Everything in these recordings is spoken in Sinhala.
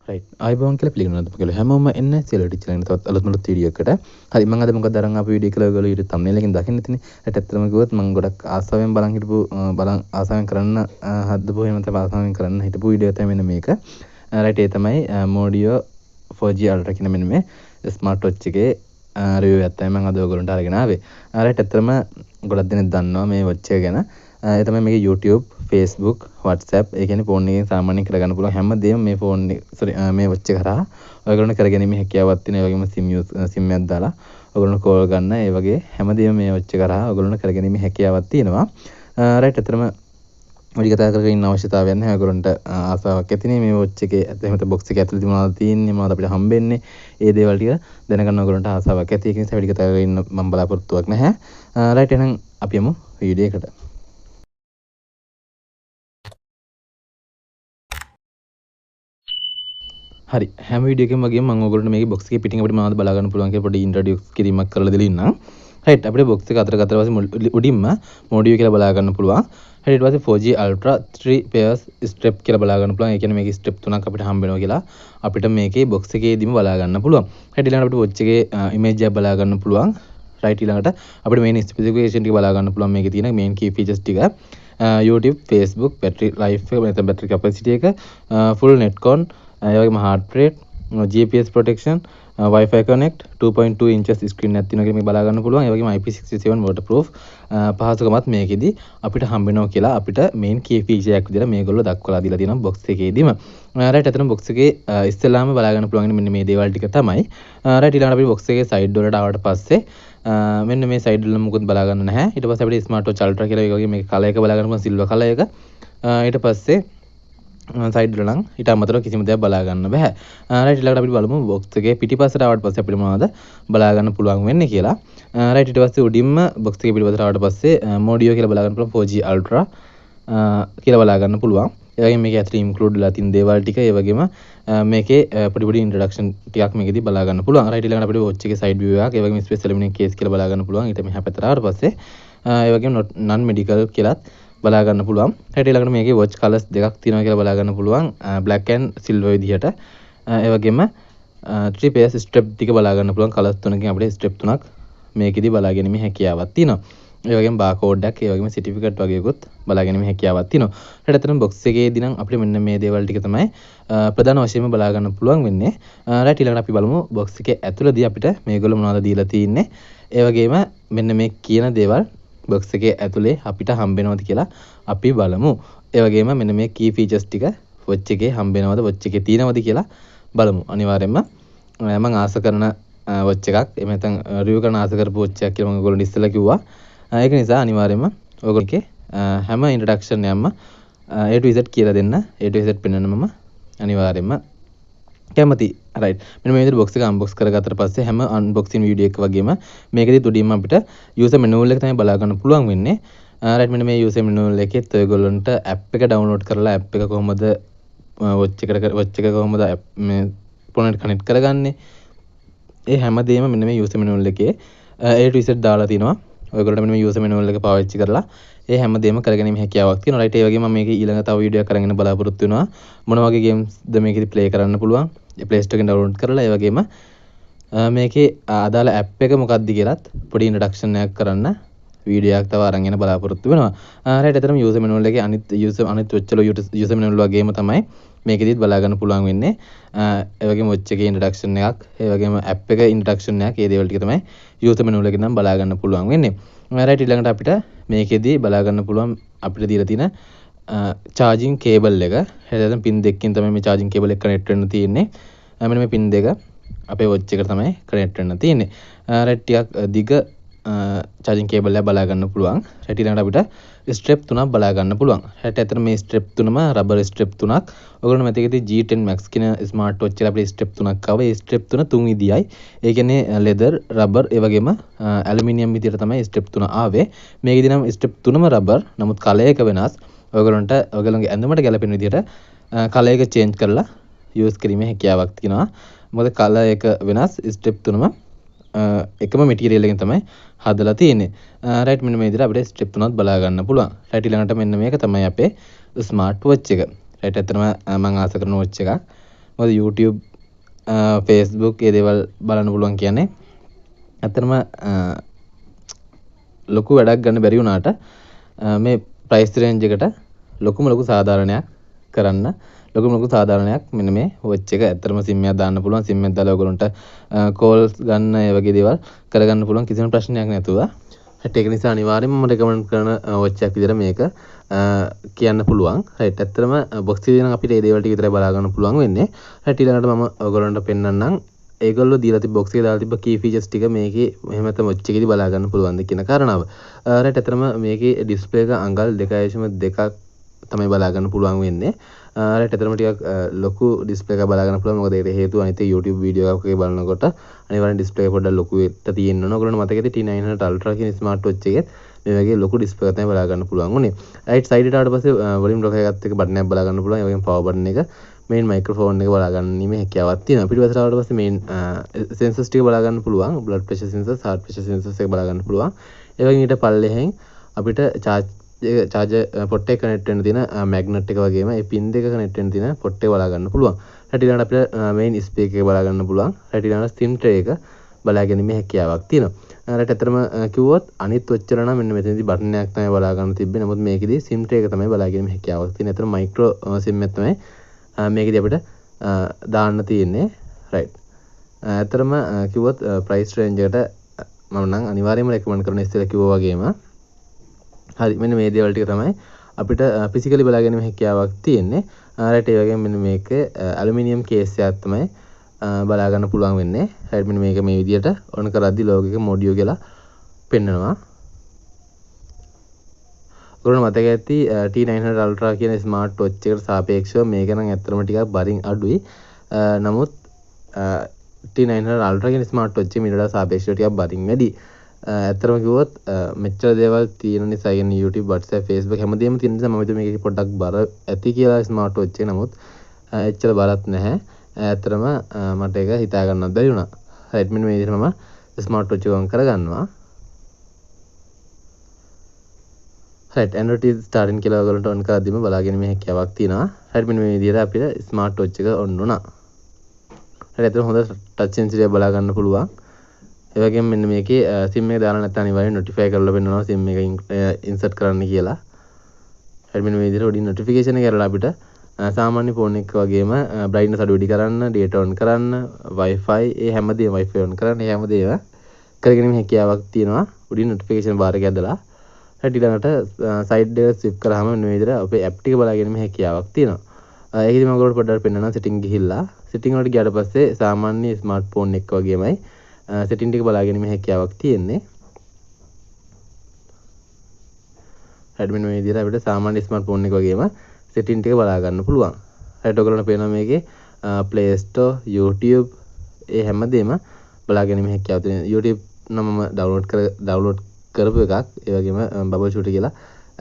රයිට් ආයිබෝන් කියලා පිළිගන්නවා කියලා හැමෝම එන්නේ සෙලරිටි channel එකට තවත් අලුත්ම වීඩියෝ එකකට. හරි මම අද මොකද අරන් ආපු වීඩියෝ කියලා ඔයගොල්ලෝ ඊට thumbnail එකෙන් දකින්න ඉතින් ඒත් ඇත්තටම කිව්වොත් මම ගොඩක් ආසාවෙන් බලන් හිටපු ආසාවෙන් කරන්න හදපු එහෙම නැත්නම් ආසාවෙන් කරන්න හිටපු වීඩියෝ තමයි මෙන්න මේක. රයිට් ඒ තමයි Modio 4G Ultra කියන මෙන්න මේ ස්මාර්ට් වොච් එකේ රිවිව් එකක් තමයි මම අද ඔයගොල්ලන්ට අරගෙන ආවේ. රයිට් ඇත්තටම ගොඩක් දෙනෙක් දන්නවා මේ වොච් එක ගැන. ඒ තමයි මේකේ YouTube, Facebook, WhatsApp ඒ කියන්නේ ෆෝන් එකෙන් සාමාන්‍යයෙන් කරගන්න පුළුවන් හැමදේම මේ ෆෝන් මේ වොච් එක කරා ඔයගොල්ලන්ට කරගැනීමේ හැකියාවක් තියෙන. ඒ වගේම SIM එකක් දාලා ඔයගොල්ලන්ට කෝල් ගන්න ඒ වගේ හැමදේම මේ වොච් එක කරා ඔයගොල්ලන්ට කරගැනීමේ හැකියාවක් තියෙනවා. රයිට් අතරම වැඩි කතා කරගෙන ඉන්න අවශ්‍යතාවයක් නැහැ. ඔයගොල්ලන්ට ආසාවක් ඇතිනේ මේ වොච් එකේ එහෙම බොක්ස් එකේ ඇතුළේ මොනවද තියෙන්නේ මොනවද අපිට හම්බෙන්නේ ඒ දේවල් ටික දැනගන්න ඔයගොල්ලන්ට ආසාවක් ඇති. ඒක නිසා වැඩි කතා කරගෙන ඉන්න මම බලාපොරොත්තුවක් නැහැ. රයිට් එහෙනම් අපි යමු වීඩියෝ එකට. හරි හැම වීඩියෝ එකකම වගේම මම ඔයගොල්ලන්ට මේකේ බොක්ස් එකේ පිටින් අපිට මොනවද බලා ගන්න පුළුවන් කියලා පොඩි ඉන්ට්‍රොඩියුස් කිරීමක් කරලා දෙලා ඉන්නම්. රයිට් අපිට බොක්ස් එක අතර පස්සේ උඩින්ම Modio කියලා බලා ගන්න පුළුවන්. හරි ඊට පස්සේ 4G Ultra 3 pairs strap කියලා බලා ගන්න පුළුවන්. ඒ කියන්නේ මේකේ ස්ටෙප් තුනක් අපිට හම්බ වෙනවා කියලා අපිට මේකේ බොක්ස් එකේදීම බලා ගන්න පුළුවන්. හරි ඊළඟට අපිට වොච් එකේ ඉමේජ් එකක් බලා ගන්න පුළුවන්. රයිට් ඊළඟට අපිට මේන් ස්පෙસિෆිකේෂන් ටික බලා ගන්න පුළුවන්. මේකේ තියෙන මේන් key features ටික YouTube, Facebook, battery life එක නැත්නම් battery capacity එක, full netcon, ඒ වගේම heart rate, GPS protection, Wi-Fi connect, 2.2 inches screen එකක් තියෙනවා කියලා මේක බලා ගන්න පුළුවන්. ඒ වගේම IP67 waterproof පහසුකමත් මේකෙදි අපිට හම්බ වෙනවා කියලා අපිට main key feature එකක් විදිහට මේගොල්ලෝ දක්වලා දීලා තියෙනවා box එකේදීම. right අතන box එකේ ඉස්සෙල්ලාම බලා ගන්න පුළුවන් මෙන්න මේ දේවල් ටික තමයි. right ඊළඟට අපි box එකේ side වලට ආවට පස්සේ මෙන්න මේ side වල මොකුත් බලා ගන්න නැහැ. ඊට පස්සේ අපිට smart watch ultra කියලා ඒ වගේ මේක කලර් එක බලා ගන්න පුළුවන් silver කලර් එක. ඊට පස්සේ සයිඩ් වල නම් ඊට අමතරව කිසිම දෙයක් බලා ගන්න බෑ. රයිට් ඊළඟට අපිට බලමු බොක්ස් එකේ පිටිපස්සට ආවට පස්සේ අපිට මොනවද බලා ගන්න පුළුවන් වෙන්නේ කියලා. රයිට් ඊට පස්සේ උඩින්ම බොක්ස් එකේ පිටිපස්සට ආවට පස්සේ Modio කියලා බලා ගන්න පුළුවන් 4G Ultra කියලා බලා ගන්න පුළුවන්. ඒ වගේම මේකේ ඇතුලේ ඉන්ක්ලූඩ් වෙලා තියෙන දේවල් ටික ඒ වගේම මේකේ පොඩි ඉන්ට්‍රොඩක්ෂන් ටිකක් මේකෙදි බලා ගන්න පුළුවන්. රයිට් ඊළඟට අපිට වොච් එකේ සයිඩ් view එකක් ඒ වගේම ස්පේස් එලිමිනේට් කේස් කියලා බලා ගන්න පුළුවන්. ඊට මෙහා පැත්තට ආවට පස්සේ ඒ වගේම non medical කියලාත් බලා ගන්න පුළුවන්. ඊට ඊළඟට මේකේ watch colors දෙකක් තියෙනවා කියලා බලා ගන්න පුළුවන්. black and silver විදිහට. ඒ වගේම 3 pairs strap ටික බලා ගන්න පුළුවන්. colors තුනකින් අපිට strap තුනක් මේකෙදි බලා ගැනීමේ හැකියාවක් තියෙනවා. ඒ වගේම barcode එකක් ඒ වගේම certificate වගේකුත් බලා ගැනීමේ හැකියාවක් තියෙනවා. ඊට අතරම box එකේදී නම් අපිට මෙන්න මේ දේවල් ටික තමයි ප්‍රධාන වශයෙන්ම බලා ගන්න පුළුවන් වෙන්නේ. right ඊළඟට අපි බලමු box එකේ ඇතුළේදී අපිට මේගොල්ලෝ මොනවද දීලා තියෙන්නේ. ඒ වගේම මෙන්න මේ කියන දේවල් box එකේ ඇතුලේ අපිට හම්බ වෙනවද කියලා අපි බලමු. ඒ වගේම මෙන්න මේ key features ටික watch එකේ හම්බ වෙනවද watch එකේ තියෙනවද කියලා බලමු. අනිවාර්යයෙන්ම මම ආස කරන watch එකක් එහෙම නැත්නම් review කරන ආස කරපු watch එකක් කියලා මම ඔයගොල්ලන්ට ඉස්සෙල්ලා කිව්වා. ඒක නිසා අනිවාර්යයෙන්ම ඔයගොල්ලෝගේ හැම introduction එකක්ම A to Z කියලා දෙන්න. A to Z පෙන්වන්න මම අනිවාර්යයෙන්ම කැමති. right මෙන්න මේ විදිහට box එක unbox කරගත්තට පස්සේ හැම unboxing video එක වගේම මේකෙදි තුඩින්ම අපිට user manual එක තමයි බලා ගන්න පුළුවන් වෙන්නේ. right මෙන්න මේ user manual එකෙත් ඔයගොල්ලන්ට app එක download කරලා app එක කොහොමද watch එක කොහොමද මේ phone එකට connect කරගන්නේ ඒ හැමදේම මෙන්න මේ user manual එකේ A to Z දාලා තිනවා. ඔයගොල්ලන්ට මෙන්න මේ user manual එක පාවිච්චි කරලා ඒ හැමදේම කරගැනීමේ හැකියාවක් තියෙනවා. right ඒ වගේම මම මේකේ ඊළඟ තව වීඩියෝ එකක් අරගෙන බලාපොරොත්තු වෙනවා. මොන වගේ games ද මේකෙදි play කරන්න පුළුවන්. ඒ Play Store එකෙන් download කරලා ඒ වගේම මේකේ අදාළ app එක මොකක්ද කියලාත් පොඩි introduction එකක් කරන්න වීඩියෝ එකක් තව අරන් එන්න බලාපොරොත්තු වෙනවා. right එතරම් user manual එකේ අනිත් watch වල user manual වගේම තමයි මේකෙදිත් බලා ගන්න පුළුවන් වෙන්නේ. ඒ වගේම watch එකේ introduction එකක් ඒ වගේම app එක introduction එකක් ඒ දේවල් ටික තමයි user manual එකෙන් නම් බලා ගන්න පුළුවන් වෙන්නේ. right ඊළඟට අපිට මේකෙදි බලා ගන්න පුළුවන් අපිට දීලා තියෙන charging cable එක. එහෙනම් pin දෙකකින් තමයි මේ charging cable එක connect වෙන්න තියෙන්නේ. මෙන්න මේ pin දෙක අපේ watch එකට තමයි connect වෙන්න තියෙන්නේ. right ටිකක් දිග charging cable එක බලා ගන්න පුළුවන්. right ඊළඟට අපිට strap තුනක් බලා ගන්න පුළුවන්. right අතන මේ strap තුනම rubber strap තුනක්. ඔයගොල්ලෝ මතකදී G10 Max කියන smart watch එකේ අපිට strap තුනක් ආවා. ඒ strap තුන තුන් විදියයි. ඒ කියන්නේ leather, rubber ඒ වගේම aluminium විදියට තමයි strap තුන ආවේ. මේකෙදී නම් strap තුනම rubber. නමුත් කලර් එක වෙනස්. ඔයගොල්ලන්ට ඔයගොල්ලන්ගේ ඇඳුමට ගැලපෙන විදියට කලර් එක change කරලා use කිරීමේ හැකියාවක් තියෙනවා. මොකද කලර් එක වෙනස් strap තුනම එකම material එකෙන් තමයි හදලා තියෙන්නේ. right මෙන්න මේ විදිහට අපිට strap තුනක් බලා ගන්න පුළුවන්. right ඊළඟට මෙන්න මේක තමයි අපේ smart watch එක. right ඇත්තටම මම ආස කරන watch එකක්. මොකද YouTube Facebook ඒ දේවල් බලන්න පුළුවන් කියන්නේ ඇත්තටම ලොකු වැඩක් ගන්න බැරි වුණාට මේ ප්‍රයිස් රේන්ජ් එකට ලොකු සාධාරණයක් කරන්න ලොකු සාධාරණයක් මෙන්න මේ වොච් එක ඇත්තටම SIM එකක් දාන්න පුළුවන් SIM එක දාලා ඔයගොල්ලන්ට කෝල්ස් ගන්න ඒ වගේ දේවල් කරගන්න පුළුවන් කිසිම ප්‍රශ්නයක් නැතුව හරියට ඒක නිසා අනිවාර්යයෙන්ම මම රෙකමන්ඩ් කරන වොච් එකක් විදිහට මේක කියන්න පුළුවන් හරියට ඇත්තටම බොක්ස් එකේ නම් අපිට මේ දේවල් ටික විතරයි බලා ගන්න පුළුවන් වෙන්නේ හරියට ඊළඟට මම ඔයගොල්ලන්ට පෙන්නන්නම් ඒගොල්ලෝ දීලා තිබ්බ බොක්ස් එකේ දාලා තිබ්බ කී ෆීචර්ස් ටික මේකේ එහෙම නැත්නම් වොච් එකේදී බලා ගන්න පුළුවන්ද කියන කාරණාව. රයිට් ඇත්තටම මේකේ ඩිස්ප්ලේ එක අඟල් 2.2ක් තමයි බලා ගන්න පුළුවන් වෙන්නේ. රයිට් ඇත්තටම ටිකක් ලොකු ඩිස්ප්ලේ එකක් බලා ගන්න පුළුවන්. මොකද ඒකට හේතුව අනිත් YouTube වීඩියෝ එකක් වගේ බලනකොට අනිවාර්යෙන් ඩිස්ප්ලේ එක පොඩ්ඩක් ලොකු වෙන්න තියෙන්න ඕන. ඔයගොල්ලන්ට මතක ඇති T900 Ultra කියන ස්මාර්ට් වොච් එකේ මේ වගේ ලොකු ඩිස්ප්ලේ එකක් තමයි බලා ගන්න පුළුවන් උනේ. රයිට් සයිඩ් එකට ආවට පස්සේ වොලියුම් ලොක් එකත් එක්ක බටන් එකක් බලා ගන්න පුළුවන්. ඒ වගේම පවර් බටන් එක මේන් මයික්‍රොෆෝන් එක බලා ගන්නීමේ හැකියාවක් තියෙනවා. පිටිපස්සට ආවට පස්සේ මේන් සෙන්සර්ස් ටික බලා ගන්න පුළුවන්. Blood pressure sensors, heart pressure sensors එක බලා ගන්න පුළුවන්. ඒ වගේම ඊට පල්ලෙහෙන් අපිට චාර්ජර් පොට් එක කනෙක්ට් වෙන්න තියෙන මැග්නට් එක වගේම ඒ පින් දෙක කනෙක්ට් වෙන්න තියෙන පොට් එක බලා ගන්න පුළුවන්. ඊට ඊළඟට අපිට මේන් ස්පීකර් එක බලා ගන්න පුළුවන්. ඊට ඊළඟට SIM tray එක බලා ගැනීමේ හැකියාවක් තියෙනවා. ඊට ඇත්තටම කිව්වොත් අනිත් ඔච්චර නම් මෙන්න මෙතනදී බටන් එකක් තමයි බලා ගන්න තිබ්බේ. නමුත් මේකෙදී SIM tray එක තමයි බලා ගැනීමේ හැකියාවක් තියෙන. ඒතර මයික්‍රෝ SIM එක තමයි මේකෙදී අපිට දාන්න තියෙන්නේ. රයිට්. ඇත්තටම කිව්වොත් ප්‍රයිස් රේන්ජ් එකට මම නම් අනිවාර්යයෙන්ම රෙකමන්ඩ් කරන ඉස්සෙල්ලා කිව්වා වගේම හරි මෙන්න මේ දේවල් ටික තමයි අපිට ෆිසිකලි බලා ගැනීම හැකියාවක් තියෙන්නේ. රයිට් ඒ වගේම මෙන්න මේක ඇලුමිනියම් කේස් එකක් තමයි බලා ගන්න පුළුවන් වෙන්නේ. රයිට් මෙන්න මේක මේ විදියට ඔන් කරද්දි ලෝගෝ එක Modio කියලා පෙන්නනවා. ඔයගොල්ලෝ මතක ඇති T900 Ultra කියන ස්මාර්ට් වොච් එකට සාපේක්ෂව මේක නම් ඇත්තටම ටිකක් බරින් අඩුයි. නමුත් T900 Ultra කියන ස්මාර්ට් වොච් එක මීට වඩා සාපේක්ෂව ටිකක් බරින් වැඩි. ඇත්තටම කිව්වොත් මෙච්චර දේවල් තියෙන නිසා කියන්නේ YouTube, WhatsApp, Facebook හැමදේම තියෙන නිසා මම හිතුවා මේකේ පොඩ්ඩක් බර ඇති කියලා ස්මාර්ට් වොච් එක. නමුත් එච්චර බරත් නැහැ. ඇත්තටම මට ඒක හිතා ගන්නත් බැරි වුණා. රයිට් මෙන්න මේ විදිහට මම ස්මාර්ට් වොච් එක ඔන් කරගන්නවා. රයිට් Android starting කියලා ඔයගොල්ලන්ට ඔන් කරද්දිම බලාගෙන මේ හැකියාවක් තියෙනවා. රයිට් මෙන්න මේ විදිහට අපිට ස්මාර්ට් වොච් එක ඔන් වුණා. හරි ඇත්තටම හොඳ ටච් සෙන්සිටිව් බලා ගන්න පුළුවන්. ඒ වගේම මෙන්න මේකේ SIM එක දාලා නැත්නම් අනිවාර්යෙන් notify කරලා පෙන්නනවා SIM එක insert කරන්න කියලා. හරි මෙන්න මේ විදිහට උඩින් notification එක කරලා අපිට සාමාන්‍ය ෆෝන් එක වගේම brightness අඩු වැඩි කරන්න, data on කරන්න, wifi ඒ හැමදේම wifi on කරන්න, ඒ හැමදේම කරගෙන මේ හැකියාවක් තියෙනවා. උඩින් notification bar එක ඇදලා. හරි ඊළඟට side එක swipe කරාම මෙන්න මේ විදිහට අපේ app ටික බලාගෙන මේ හැකියාවක් තියෙනවා. ඒකෙදි මම ඔයගොල්ලන්ට පොඩ්ඩක් පෙන්නනවා setting ගිහිල්ලා. setting වලට ගියාට පස්සේ සාමාන්‍ය smartphone එක වගේමයි setting ටික බලාගෙන මේ හැකියාවක් තියෙන්නේ. හරි මෙන්න මේ විදිහට අපිට සාමාන්‍ය smartphone එක වගේම setting ටික බලා ගන්න පුළුවන්. හරියට ඔයගොල්ලන්ට පේනවා මේකේ Play Store, YouTube ඒ හැමදේම බලා ගැනීම හැකියාව තියෙනවා. YouTube නම් මම download කරපු එකක්. ඒ වගේම Bubble Shooter කියලා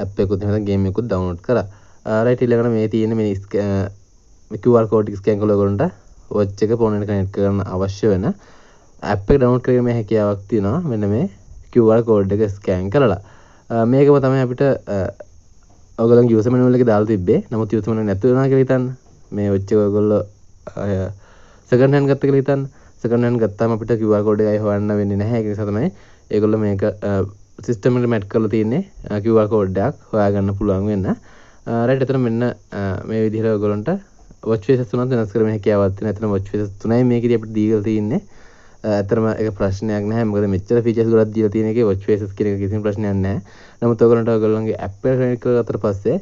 app එකකුත් එහෙම game එකකුත් download කරා. right ඊළඟට මේ තියෙන මේ QR code එක scan කරලා ඔයගොල්ලන්ට watch එක phone එකට connect කරන්න අවශ්‍ය වෙන app එක download කරගෙන මේ හැකියාවක් තියෙනවා. මෙන්න මේ QR code එක scan කරලා. මේකම තමයි අපිට ඔයගොල්ලන්ගේ user manual එකේ දාලා තිබ්බේ. නමුත් user manual නැතුව වෙනවා කියලා හිතන්න. මේ watch එක ඔයගොල්ලෝ second hand ගත්ත කියලා හිතන්න. second hand ගත්තාම අපිට QR code එකයි හොයන්න වෙන්නේ නැහැ. ඒක නිසා තමයි ඒගොල්ලෝ මේක system එකට match කරලා තියෙන්නේ QR code එකක් හොයාගන්න පුළුවන් වෙන්න. right එතන මෙන්න මේ විදිහට ඔයගොල්ලන්ට watch faces තුනක් වෙනස් කරගෙන හැකියාවක් තියෙනවා. එතන watch faces තුනයි මේකෙදී අපිට දීලා තියෙන්නේ. ඇත්තටම ඒක ප්‍රශ්නයක් නැහැ. මොකද මෙච්චර features ගොඩක් දීලා තියෙන එකේ watch faces කියන එක කිසිම ප්‍රශ්නයක් නැහැ. නමුත් ඔයගොල්ලන්ට ඔයගොල්ලන්ගේ app එක connect කරගත්තට පස්සේ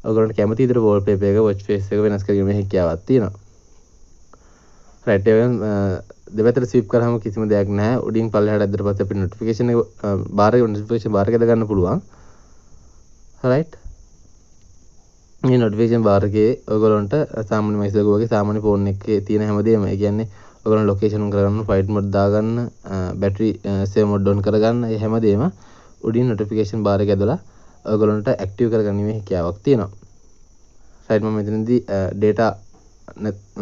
ඔයගොල්ලන්ට කැමති විදිහට wallpaper එක watch face එක වෙනස් කරගෙන හැකියාවක් තියෙනවා. right ඒක දෙපැත්තට swipe කරාම කිසිම දෙයක් නැහැ. උඩින් පල්ලෙහාට ඇද්දට පස්සේ අපිට notification එක bar එක ගන්න පුළුවන්. right මේ notification bar එකේ ඔයගොල්ලන්ට සාමාන්‍ය message වගේ සාමාන්‍ය phone එකේ තියෙන හැමදේම ඒ කියන්නේ ඔයගොල්ලෝ location on කරගන්න, flight mode දාගන්න, battery save mode on කරගන්න, මේ හැමදේම උඩින් notification bar එක ඇදලා ඔයගොල්ලන්ට active කරගන්නීමේ හැකියාවක් තියෙනවා. right මම මෙතනදී data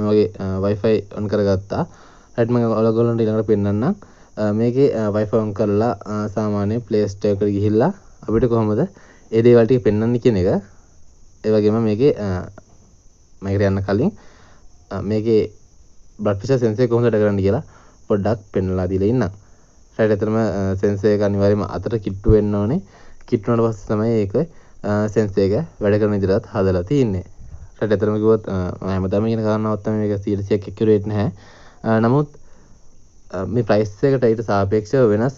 වගේ wifi on කරගත්තා. right මම ඔයගොල්ලන්ට ඊළඟට පෙන්නන්නම්. මේකේ wifi on කරලා සාමාන්‍ය play store එකට ගිහිල්ලා අපිට කොහොමද ඒ දේවල් ටික පෙන්වන්නේ කියන එක. ඒ වගේම මේකේ මම යන්න කලින් මේකේ බ්ලඩ් ප්‍රෙෂර් සෙන්සර් එක කොහොමද වැඩ කරන්නේ කියලා පොඩ්ඩක් පෙන්නලා දීලා ඉන්නම්. රයිට්. එතරම් සෙන්සර් එක අනිවාර්යයෙන්ම අතට කිට්ටු වෙන්න ඕනේ. කිට්ටු වුණාට පස්සේ තමයි ඒක සෙන්සර් එක වැඩ කරන විදිහට හදලා තියෙන්නේ. රයිට්. එතරම් කිව්වොත් හැමදාම කියන කාරණාවක් තමයි මේක 100% ඇකියුරේට් නැහැ. නමුත් මේ ප්‍රයිස් එකට ඊට සාපේක්ෂව වෙනස්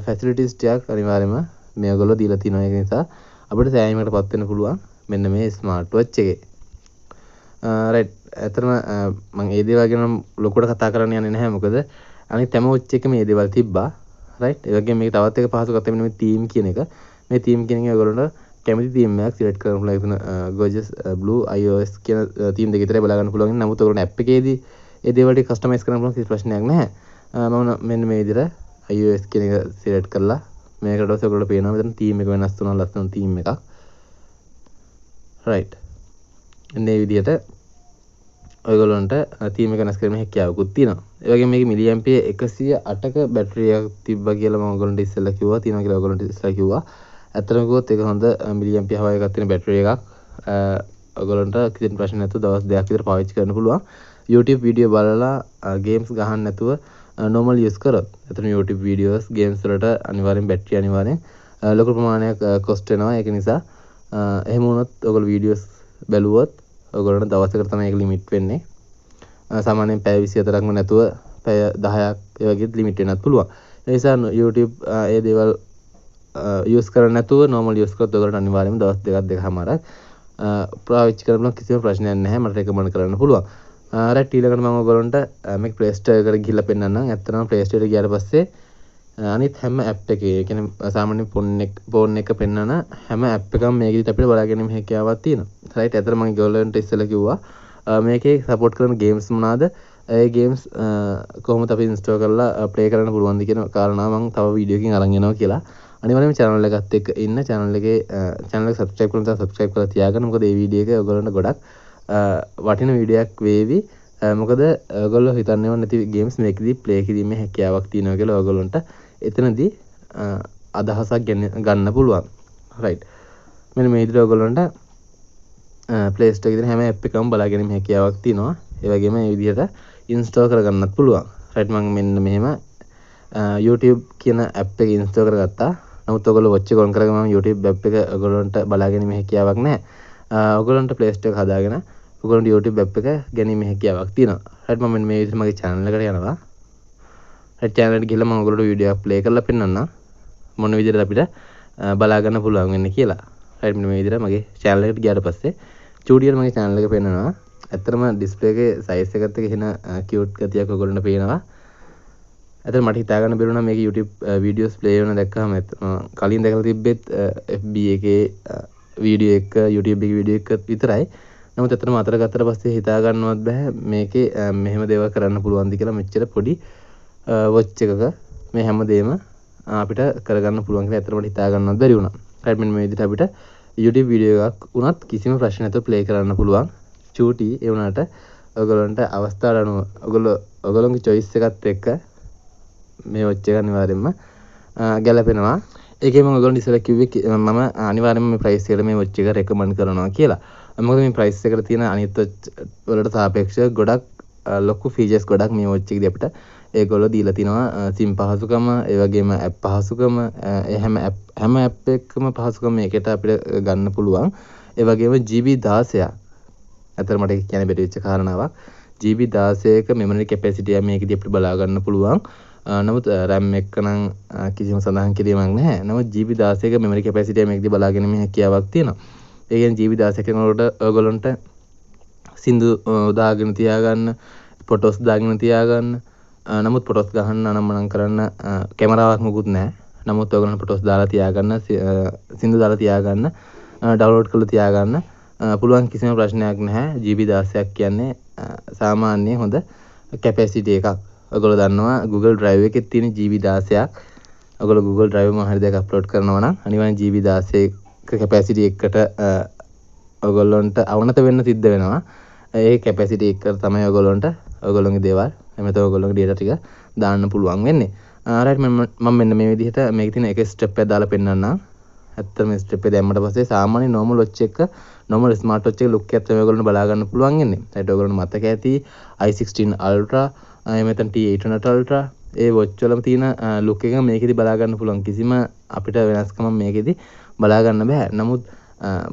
ෆැසිලිටිස් ටිකක් අනිවාර්යයෙන්ම මේගොල්ලෝ දීලා තියෙනවා. ඒක නිසා අපිට සෑහීමකටපත් වෙන්න පුළුවන් මෙන්න මේ ස්මාර්ට් වොච් එකේ. රයිට්. ඇත්තටම මම ඒ දේවල් ගැන ලොකුවට කතා කරන්න යන්නේ නැහැ. මොකද අනිත් හැම වොච් එකකම මේ දේවල් තිබ්බා. රයිට්. ඒ වගේම මේක තවත් එක පහසුකමක් තමයි මේ තීම් කියන එක. මේ තීම් කියන එක ඔයගොල්ලන්ට කැමති තීම් එකක් සිලෙක්ට් කරන්න පුළුවන්. ඒක gorgeous blue iOS කියන තීම් දෙක විතරයි බලා ගන්න පුළුවන්. නමුත් ඔයගොල්ලන්ට ඇප් එකේදී ඒ දේවල් ටික කස්ටමයිස් කරන්න පුළුවන් කිසි ප්‍රශ්නයක් නැහැ. මම මෙන්න මේ විදිහට iOS කියන එක සිලෙක්ට් කරලා මේකට ඊට පස්සේ ඔයගොල්ලෝ පේනවා මෙතන තීම් එක වෙනස් වුණා. ලස්සන තීම් එකක්. රයිට්. මේ විදිහට ඔයගොල්ලන්ට තීම් එක වෙනස් කිරීමේ හැකියාවකුත් තියෙනවා. ඒ වගේම මේකේ මිලි ඇම්පියර් 108ක බැටරි එකක් තිබ්බා කියලා මම ඔයගොල්ලන්ට ඉස්සෙල්ලා කිව්වා. තියෙනවා කියලා ඔයගොල්ලන්ට ඉස්සෙල්ලා කිව්වා. ඇත්තටම කිව්වොත් ඒක හොඳ මිලි ඇම්පියර් හවය එකක් තියෙන බැටරි එකක්. ඔයගොල්ලන්ට කිසිම ප්‍රශ්න නැතුව දවස් 2ක් විතර පාවිච්චි කරන්න පුළුවන්. YouTube වීඩියෝ බලලා ගේම්ස් ගහන්න නැතුව normal use කරොත්. එතන YouTube videos games වලට අනිවාර්යෙන් බැටරි අනිවාර්යෙන් ලොකු ප්‍රමාණයක් cost වෙනවා. ඒක නිසා එහෙම වුණොත් ඔයගොල්ලෝ videos බැලුවොත් ඔයගොල්ලන්ට දවසකට තමයි ඒක limit වෙන්නේ. සාමාන්‍යයෙන් පැය 24ක්ම නැතුව පැය 10ක් ඒ වගේ limit වෙන්නත් පුළුවන්. ඒ නිසා YouTube ඒ දේවල් use කරන්නේ නැතුව normal use කරොත් ඔයගොල්ලන්ට අනිවාර්යෙන්ම දවස් දෙකමාරක් පාවිච්චි කරන්න කිසිම ප්‍රශ්නයක් නැහැ. මට recommend කරන්න පුළුවන්. රයිට්. ඊළඟට මම ඔයගොල්ලන්ට මේක Play Store එකට ගිහිල්ලා පෙන්නන්නම්. ඇත්තටම Play Store එකට ගියාට පස්සේ අනිත් හැම app එකේ, ඒ කියන්නේ සාමාන්‍ය ෆෝන් එක පෙන්නන හැම app එකම මේකෙදිත් අපිට බලා ගැනීම හැකියාවක් තියෙනවා. රයිට්. ඇත්තට මම ඔයගොල්ලන්ට ඉස්සෙල්ලා කිව්වා මේකේ support කරන games මොනවාද? ඒ games කොහොමද අපි install කරලා play කරන්න පුළුවන්ද කියන කාරණා මම තව වීඩියෝ එකකින් අරන් එනවා කියලා. අනිවාර්යයෙන්ම channel එකත් එක්ක ඉන්න channel එක subscribe කරන තා subscribe කරලා තියාගන්න. මොකද මේ වීඩියෝ එක ඔයගොල්ලන්ට ගොඩක් වටින වීඩියෝයක් වේවි. මොකද ඔයගොල්ලෝ හිතන්නේවත් නැති ගේම්ස් මේකදී ප්ලේ කිරීමේ හැකියාවක් තියෙනවා කියලා ඔයගොල්ලන්ට එතනදී අදහසක් ගන්න පුළුවන්. රයිට්. මෙන්න මේ විදිහට ඔයගොල්ලන්ට Play Store එකේ තියෙන හැම app එකම බලා ගැනීම හැකියාවක් තියෙනවා. ඒ වගේම මේ විදිහට install කරගන්නත් පුළුවන්. රයිට්. මම මෙන්න මෙහෙම YouTube කියන app එක install කරගත්තා. නමුත් ඔයගොල්ලෝ watch එක on කරගෙන මම YouTube app එක ඔයගොල්ලන්ට බලා ගැනීම හැකියාවක් නැහැ. ඔයගොල්ලන්ට Play Store එක හදාගෙන ඔයගොල්ලන්ට YouTube app එක ගැනීම හැකියාවක් තියෙනවා. රයිට්. මම මේ විදිහට මගේ channel එකට යනවා. රයිට්. channel එකට ගිහලා මම ඔයගොල්ලන්ට වීඩියෝ එකක් play කරලා පෙන්නන්නම්. මොන විදිහට අපිට බලා ගන්න පුළුවන් වෙන්නේ කියලා. රයිට්. මේ විදිහට මගේ channel එකට ගියාට පස්සේ චූටියට මගේ channel එක පෙන්නනවා. ඇත්තටම display එකේ size එකත් එක්ක එන cute ගතියක් ඔයගොල්ලන්ට පේනවා. ඇත්තට මට හිතා ගන්න බැරුණා මේක YouTube videos play වෙන දැක්කම කලින් දැකලා තිබ්බෙත් FB එකේ වීඩියෝ එක YouTube එකේ වීඩියෝ එක විතරයි. නමුත් ඇත්තටම අතර ගත්තට පස්සේ හිතා ගන්නවත් බෑ මේකේ මෙහෙම දේවල් කරන්න පුළුවන්ද කියලා. මෙච්චර පොඩි watch එකක මේ හැමදේම අපිට කරගන්න පුළුවන් කියලා ඇත්තටම හිතා ගන්නවත් බැරි වුණා. රයිට්. මෙන්න මේ විදිහට අපිට YouTube වීඩියෝ එකක් උනත් කිසිම ප්‍රශ්න නැතුව play කරන්න පුළුවන්. චූටි ඒ වුණාට ඔයගොල්ලන්ට අවස්ථාවට අනුව ඔයගොල්ලන්ගේ choice එකත් එක්ක මේ watch එක අනිවාර්යයෙන්ම ගැලපෙනවා. ඒකේ මම ඔයගොල්ලන්ට ඉස්සෙල්ලා කිව්වේ මම අනිවාර්යයෙන්ම මේ price එකට මේ watch එක recommend කරනවා කියලා. මොකද මේ price එකට තියෙන අනිත් watch වලට සාපේක්ෂව ගොඩක් ලොකු features ගොඩක් මේ watch එකේදී අපිට ඒගොල්ලෝ දීලා තිනවා. SIM පහසුකම, ඒ වගේම app පහසුකම, හැම app එකකම පහසුකම මේකට අපිට ගන්න පුළුවන්. ඒ වගේම GB 16ක්. අතර මට කියන්න බැරි වෙච්ච කාරණාවක්. GB 16ක memory capacity එක මේකදී අපිට බලා ගන්න පුළුවන්. නමුත් RAM එක නම් කිසිම සඳහන් කිරීමක් නැහැ. නමුත් GB 16ක memory capacity එක මේකදී බලා ගැනීම හැකියාවක් තියෙනවා. ඒ කියන්නේ GB 16 කෙනෙකුට ඔයගොල්ලන්ට සින්දු දාගෙන තියාගන්න, photos දාගෙන තියාගන්න. නමුත් photos ගහන්න අනම්මනම් කරන්න කැමරාවක් මොකුත් නැහැ. නමුත් ඔයගොල්ලන්ට photos දාලා තියාගන්න, සින්දු දාලා තියාගන්න, download කරලා තියාගන්න පුළුවන් කිසිම ප්‍රශ්නයක් නැහැ. GB 16ක් කියන්නේ සාමාන්‍ය හොඳ capacity එකක්. ඔයගොල්ලෝ දන්නවා Google Drive එකේ තියෙන GB 16ක්. ඔයගොල්ලෝ Google Drive එක මොහරි දෙයක් අප්ලෝඩ් කරනවා නම් අනිවාර්යෙන් GB 16ක capacity එකකට ඔයගොල්ලන්ට අවනත වෙන්න සිද්ධ වෙනවා. ඒ capacity එක තමයි ඔයගොල්ලන්ට ඔයගොල්ලන්ගේ දේවල් එමෙතන ඔයගොල්ලන්ගේ data ටික දාන්න පුළුවන් වෙන්නේ. රයිට්. මම මෙන්න මේ විදිහට මේකේ තියෙන එක ස්ටෙප් එක දාලා පෙන්නන්නම්. ඇත්තටම මේ ස්ටෙප් එක දැම්මට පස්සේ සාමාන්‍ය normal watch එක normal smart watch එක look එක තමයි ඔයගොල්ලන්ට බලා ගන්න පුළුවන් ඉන්නේ. ඒත් ඔයගොල්ලන්ට මතක ඇති i16 Ultra එහෙම නැත්නම් T900 Ultra ඒ watch වලම තියෙන look එක මේකෙදි බලා ගන්න පුළුවන්. කිසිම අපිට වෙනස්කමක් මේකෙදි බලා ගන්න බෑ. නමුත්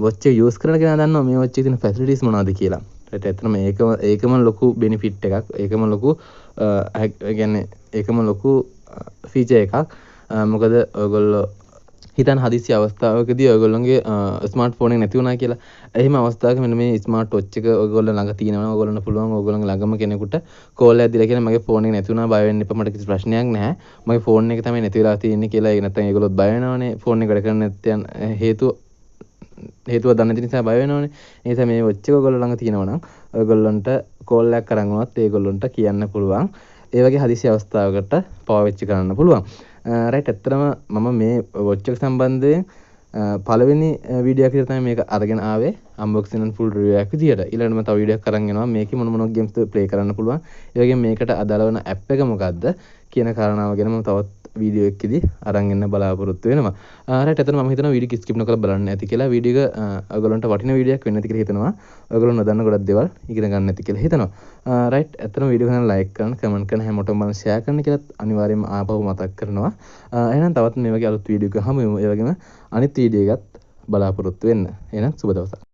watch එක use කරන කෙනා දන්නවා මේ watch එකේ තියෙන facilities මොනවද කියලා. ඒත් ඇත්තටම ඒකම ලොකු benefit එකක්. ඒකම ලොකු කියන්නේ ඒකම ලොකු feature එකක්. මොකද ඔයගොල්ලෝ හිතන හදිසි අවස්ථාවකදී ඔයගොල්ලන්ගේ ස්මාර්ට් ෆෝන් එක නැති වුණා කියලා. එහෙම අවස්ථාවක මෙන්න මේ ස්මාර්ට් වොච් එක ඔයගොල්ලෝ ළඟ තියෙනවා. ඔයගොල්ලන්ට පුළුවන් ඔයගොල්ලන්ගේ ළඟම කෙනෙකුට කෝල් එකක් දීලා කියන මගේ ෆෝන් එක නැති වුණා බය වෙන්න එපා මට කිසි ප්‍රශ්නයක් නැහැ. මගේ ෆෝන් එක තමයි නැති වෙලා තියෙන්නේ කියලා. ඒක නැත්තම් ඒගොල්ලොත් බය වෙනවනේ. ෆෝන් එක වැඩ කරන්නේ නැත්නම් හේතුව දන්නේ නැති නිසා බය වෙනවනේ. ඒ නිසා මේ වොච් එක ඔයගොල්ලෝ ළඟ තියෙනවා නම් ඔයගොල්ලන්ට කෝල් එකක් අරන් වුණත් ඒගොල්ලන්ට කියන්න පුළුවන්. ඒ වගේ හදිසි අවස්ථාවකට පාවිච්චි කරන්න පුළුවන්. රයිට් ඇත්තටම මම මේ වොච් එක සම්බන්ධයෙන් පළවෙනි වීඩියෝ එකක් විතර තමයි මේක අරගෙන ආවේ අන්බොක්සින් and full review එකක් විදියට. ඊළඟට මම තව වීඩියෝ එකක් අරන් එනවා මේකේ මොන මොන ගේම්ස් ප්ලේ කරන්න පුළුවන්. ඒ වගේම මේකට අදාළ වෙන ඇප් එක මොකක්ද කියන කාරණාව ගැන මම තවත් වීඩියෝ එකකදී අරන් එන්න බලාපොරොත්තු වෙනවා. රයිට් එතන මම හිතනවා වීඩියෝ එක ස්කිප් නොකරලා බලන්න ඇති කියලා. වීඩියෝ එක ඔයගොල්ලන්ට වටින වීඩියෝ එකක් වෙන්න ඇති කියලා හිතනවා. ඔයගොල්ලෝ නොදන්න ගොඩක් දේවල් ඉගෙන ගන්න ඇති කියලා හිතනවා. රයිට් එතන වීඩියෝ එක ලයික් කරන්න, කමෙන්ට් කරන්න, හැමෝටම බලන්න ෂෙයා කරන්න කියලා අනිවාර්යයෙන්ම ආපහු මතක් කරනවා. එහෙනම් තවත් මේ වගේ අලුත් වීඩියෝ එකක් හමු වෙමු. ඒ වගේම අනිත් වීඩියෝ එකත් බලාපොරොත්තු වෙන්න. එහෙනම් සුබ දවසක්.